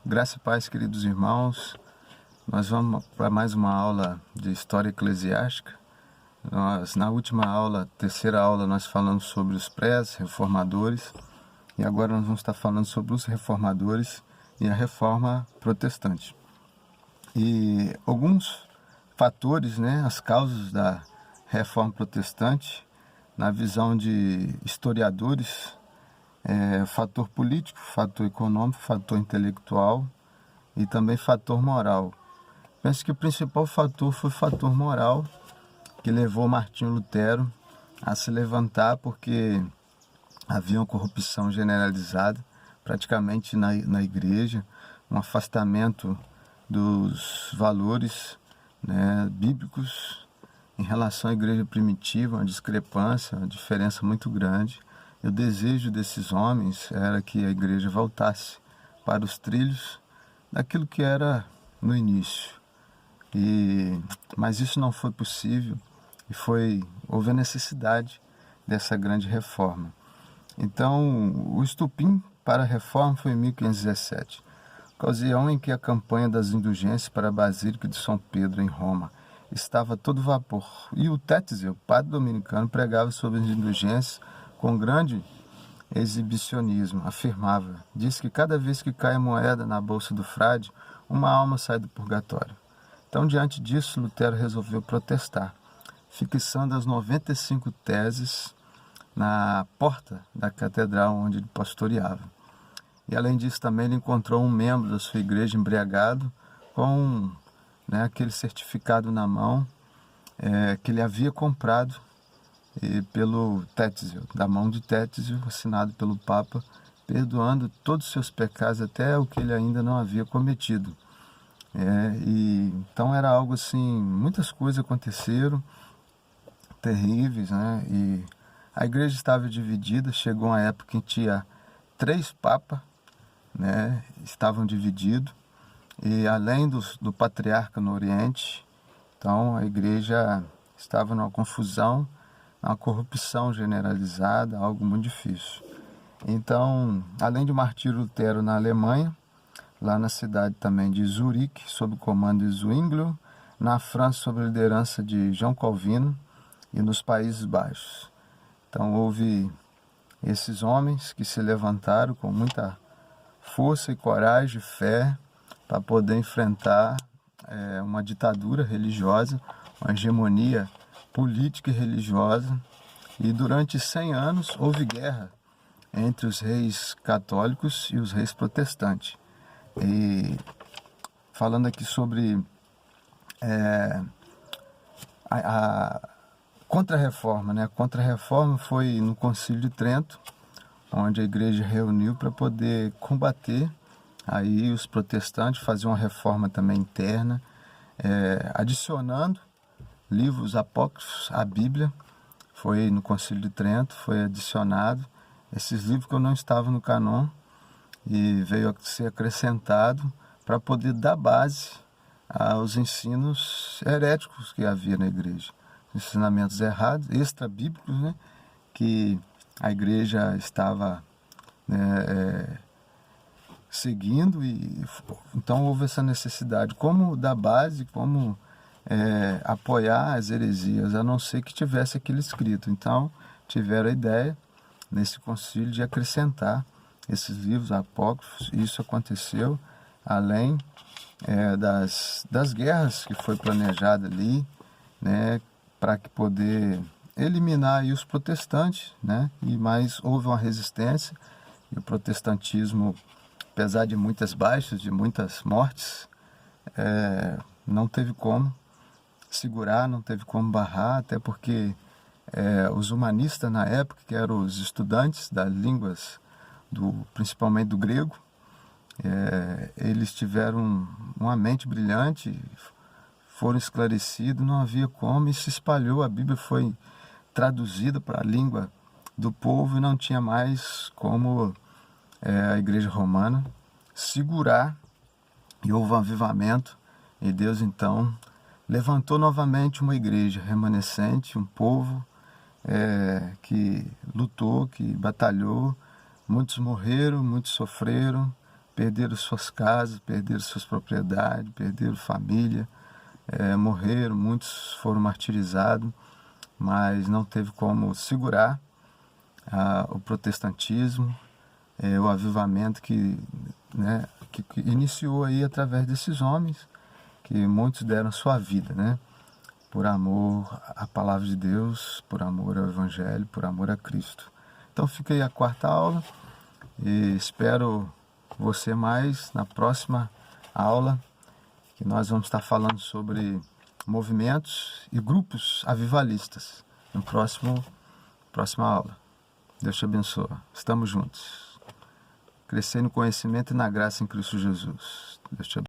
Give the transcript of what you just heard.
Graça e paz, queridos irmãos. Nós vamos para mais uma aula de História Eclesiástica. Na última aula, terceira aula, nós falamos sobre os pré-reformadores e agora nós vamos estar falando sobre os reformadores e a Reforma Protestante. E alguns fatores, as causas da Reforma Protestante, na visão de historiadores, fator político, fator econômico, fator intelectual e também fator moral. Penso que o principal fator foi o fator moral, que levou Martinho Lutero a se levantar, porque havia uma corrupção generalizada praticamente na igreja, um afastamento dos valores bíblicos em relação à igreja primitiva, uma discrepância, uma diferença muito grande. E o desejo desses homens era que a igreja voltasse para os trilhos daquilo que era no início. Mas isso não foi possível e houve a necessidade dessa grande reforma. Então, o estopim para a reforma foi em 1517, ocasião em que a campanha das indulgências para a Basílica de São Pedro, em Roma, estava a todo vapor. E o Tetzel, padre dominicano, pregava sobre as indulgências com grande exibicionismo. Diz que cada vez que cai a moeda na bolsa do frade, uma alma sai do purgatório. Então, diante disso, Lutero resolveu protestar, fixando as 95 teses na porta da catedral onde ele pastoreava. E, além disso, também ele encontrou um membro da sua igreja embriagado com aquele certificado na mão que ele havia comprado pelo Tetzel, da mão de Tetzel, assinado pelo Papa, perdoando todos os seus pecados, até o que ele ainda não havia cometido. Então era algo assim, muitas coisas aconteceram, terríveis, e a igreja estava dividida. Chegou uma época em que tinha 3 papas, estavam divididos, e além do patriarca no Oriente, então a igreja estava numa confusão, uma corrupção generalizada, algo muito difícil. Então, além de Martinho Lutero na Alemanha, lá na cidade também de Zurique, sob o comando de Zwinglio, na França, sob a liderança de João Calvino, e nos Países Baixos. Então, houve esses homens que se levantaram com muita força e coragem e fé para poder enfrentar uma ditadura religiosa, uma hegemonia política e religiosa, e durante 100 anos houve guerra entre os reis católicos e os reis protestantes. E falando aqui sobre a Contra-Reforma, a Contra-Reforma foi no Concílio de Trento, onde a igreja reuniu para poder combater aí os protestantes, fazer uma reforma também interna, adicionando livros apócrifos à Bíblia. Foi no Concílio de Trento, foi adicionado esses livros que não estavam no canon, e veio a ser acrescentado para poder dar base aos ensinos heréticos que havia na igreja, ensinamentos errados, extra-bíblicos, que a igreja estava seguindo, e então houve essa necessidade, como dar base, como apoiar as heresias, a não ser que tivesse aquilo escrito. Então tiveram a ideia nesse concílio de acrescentar esses livros apócrifos, e isso aconteceu além das guerras que foi planejada ali, para que poder eliminar aí os protestantes, mas houve uma resistência, e o protestantismo, apesar de muitas baixas, de muitas mortes, não teve como segurar, não teve como barrar, até porque os humanistas na época, que eram os estudantes das línguas, principalmente do grego, eles tiveram uma mente brilhante, foram esclarecidos, não havia como, e se espalhou. A Bíblia foi traduzida para a língua do povo, e não tinha mais como a igreja romana segurar, e houve um avivamento, e Deus então levantou novamente uma igreja remanescente, um povo que lutou, que batalhou. Muitos morreram, muitos sofreram, perderam suas casas, perderam suas propriedades, perderam família, morreram, muitos foram martirizados, mas não teve como segurar o protestantismo, o avivamento que iniciou aí através desses homens, que muitos deram sua vida, né? Por amor à palavra de Deus, por amor ao Evangelho, por amor a Cristo. Então fica aí a quarta aula e espero você mais na próxima aula, que nós vamos estar falando sobre movimentos e grupos avivalistas no próxima aula. Deus te abençoe. Estamos juntos. Crescer no conhecimento e na graça em Cristo Jesus. Deus te abençoe.